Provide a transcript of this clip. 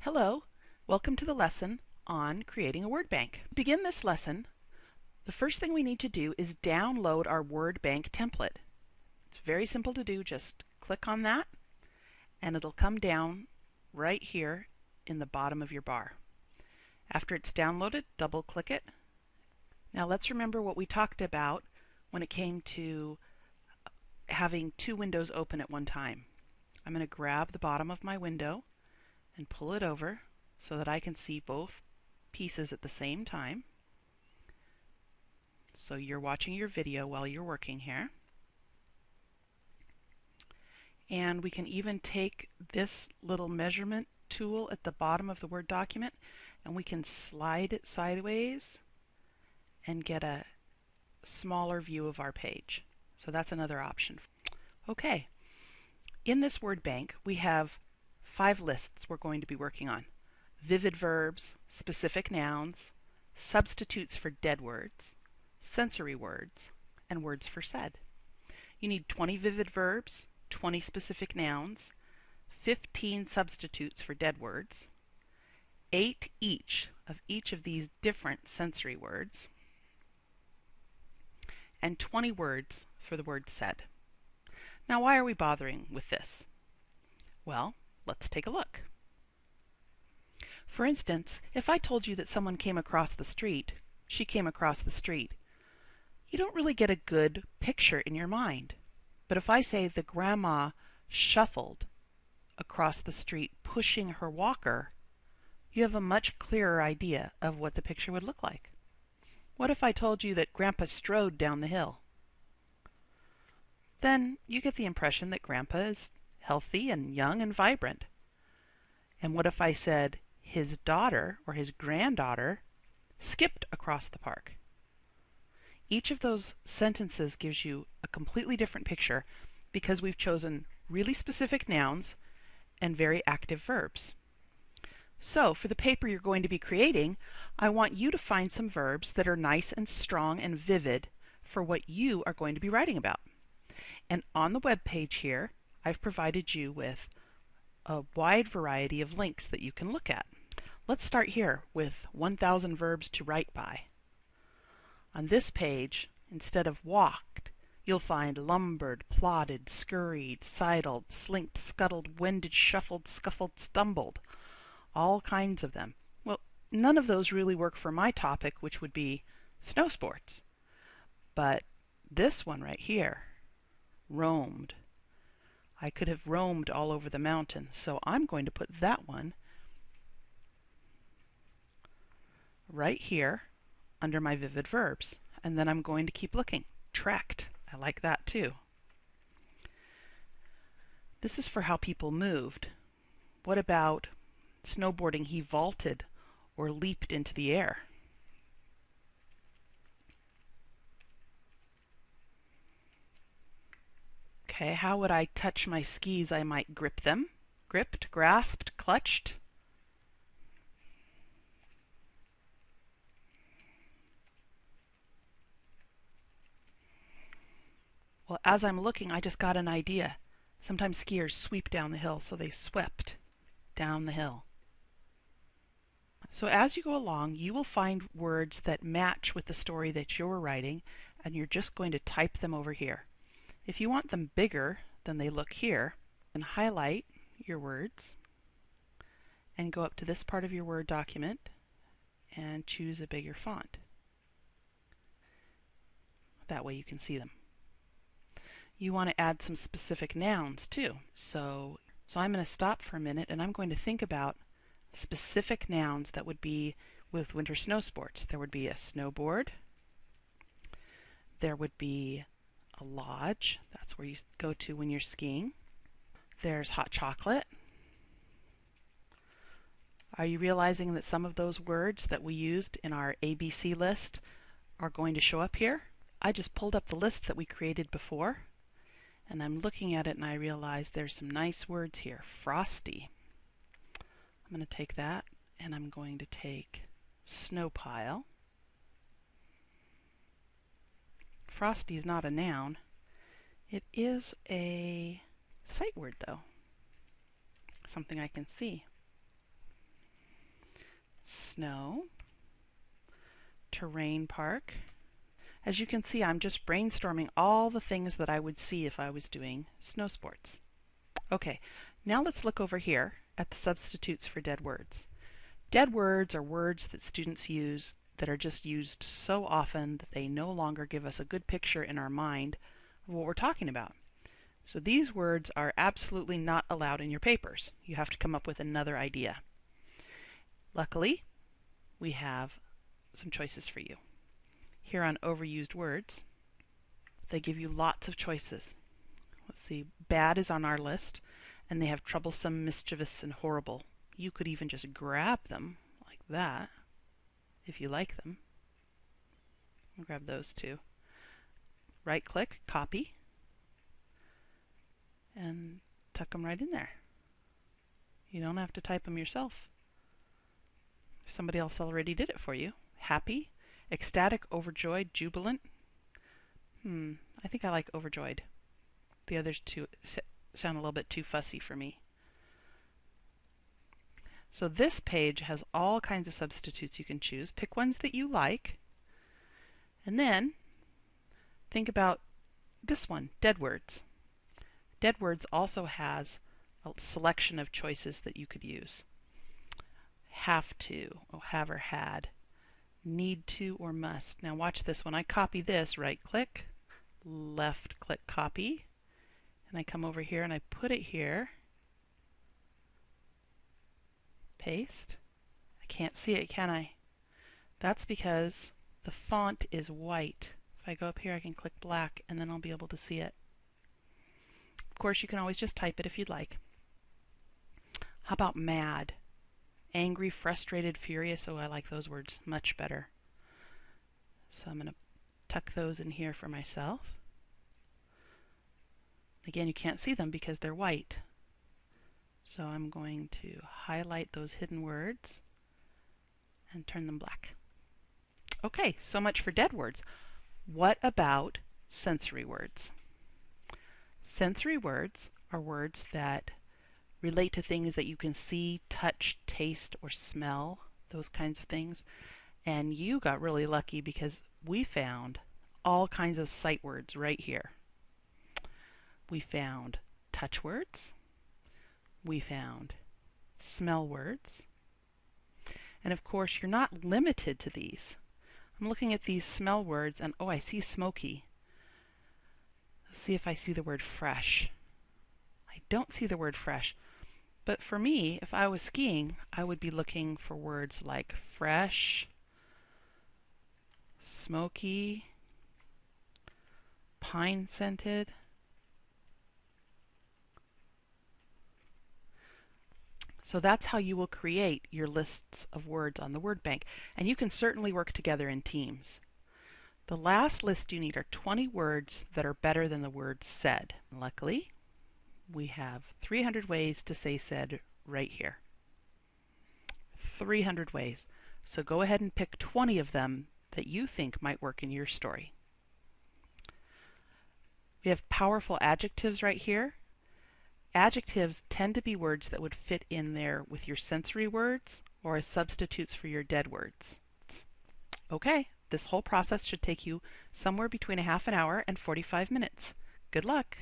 Hello, welcome to the lesson on creating a word bank. To begin this lesson, the first thing we need to do is download our word bank template. It's very simple to do. Just click on that and it'll come down right here in the bottom of your bar. After it's downloaded, double click it. Now let's remember what we talked about when it came to having two windows open at one time. I'm going to grab the bottom of my window and pull it over so that I can see both pieces at the same time. So you're watching your video while you're working here. And we can even take this little measurement tool at the bottom of the Word document and we can slide it sideways and get a smaller view of our page. So that's another option. Okay, in this word bank we have 5 lists we're going to be working on: vivid verbs, specific nouns, substitutes for dead words, sensory words, and words for said. You need 20 vivid verbs, 20 specific nouns, 15 substitutes for dead words, 8 each of these different sensory words, and 20 words for the word said. Now, why are we bothering with this? Well, let's take a look. For instance, if I told you that someone came across the street, she came across the street, you don't really get a good picture in your mind. But if I say the grandma shuffled across the street pushing her walker, you have a much clearer idea of what the picture would look like. What if I told you that Grandpa strode down the hill? Then you get the impression that Grandpa is healthy and young and vibrant. And what if I said his daughter or his granddaughter skipped across the park? Each of those sentences gives you a completely different picture because we've chosen really specific nouns and very active verbs. So for the paper you're going to be creating, I want you to find some verbs that are nice and strong and vivid for what you are going to be writing about. And on the web page here, I've provided you with a wide variety of links that you can look at. Let's start here with 1,000 verbs to write by. On this page, instead of walked, you'll find lumbered, plodded, scurried, sidled, slinked, scuttled, wended, shuffled, scuffled, stumbled. All kinds of them. Well, none of those really work for my topic, which would be snow sports. But this one right here, roamed. I could have roamed all over the mountain, so I'm going to put that one right here under my vivid verbs. And then I'm going to keep looking. Trekked. I like that too. This is for how people moved. What about snowboarding? He vaulted or leaped into the air. Okay, how would I touch my skis? I might grip them. Gripped, grasped, clutched. Well, as I'm looking, I just got an idea. Sometimes skiers sweep down the hill, so they swept down the hill. So as you go along, you will find words that match with the story that you're writing, and you're just going to type them over here. If you want them bigger than they look here, then highlight your words and go up to this part of your Word document and choose a bigger font. That way you can see them. You want to add some specific nouns too. So I'm going to stop for a minute and I'm going to think about specific nouns that would be with winter snow sports. There would be a snowboard. There would be a lodge. That's where you go to when you're skiing. There's hot chocolate. Are you realizing that some of those words that we used in our ABC list are going to show up here? I just pulled up the list that we created before, and I'm looking at it and I realize there's some nice words here. Frosty. I'm going to take that and I'm going to take snow pile. Frosty is not a noun. It is a sight word though. Something I can see. snow, terrain park. As you can see, I'm just brainstorming all the things that I would see if I was doing snow sports. Okay, now let's look over here at the substitutes for dead words. Dead words are words that students use that are just used so often that they no longer give us a good picture in our mind of what we're talking about. So these words are absolutely not allowed in your papers. You have to come up with another idea. Luckily, we have some choices for you. Here on overused words, they give you lots of choices. Let's see, bad is on our list, and they have troublesome, mischievous, and horrible. You could even just grab them like that if you like them. I'll grab those two. Right-click, copy, and tuck them right in there. You don't have to type them yourself. Somebody else already did it for you. Happy, ecstatic, overjoyed, jubilant. I think I like overjoyed. The others two sound a little bit too fussy for me. So this page has all kinds of substitutes you can choose. Pick ones that you like, and then think about this one, dead words. Dead words also has a selection of choices that you could use. Have to, or have or had, need to or must. Now watch this. When I copy this, right click, left click copy, and I come over here and I put it here, paste. I can't see it, can I? That's because the font is white. If I go up here I can click black and then I'll be able to see it. Of course you can always just type it if you'd like. How about mad? Angry, frustrated, furious. Oh, I like those words much better. So I'm going to tuck those in here for myself. Again, you can't see them because they're white. So I'm going to highlight those hidden words and turn them black. Okay, so much for dead words. What about sensory words? Sensory words are words that relate to things that you can see, touch, taste, or smell, those kinds of things. And you got really lucky because we found all kinds of sight words right here. We found touch words. We found smell words. And of course, you're not limited to these. I'm looking at these smell words and oh, I see smoky. Let's see if I see the word fresh. I don't see the word fresh. But for me, if I was skiing, I would be looking for words like fresh, smoky, pine scented. So that's how you will create your lists of words on the word bank. And you can certainly work together in teams. The last list you need are 20 words that are better than the word said. Luckily, we have 300 ways to say said right here. 300 ways. So go ahead and pick 20 of them that you think might work in your story. We have powerful adjectives right here. Adjectives tend to be words that would fit in there with your sensory words or as substitutes for your dead words. Okay, this whole process should take you somewhere between a half an hour and 45 minutes. Good luck!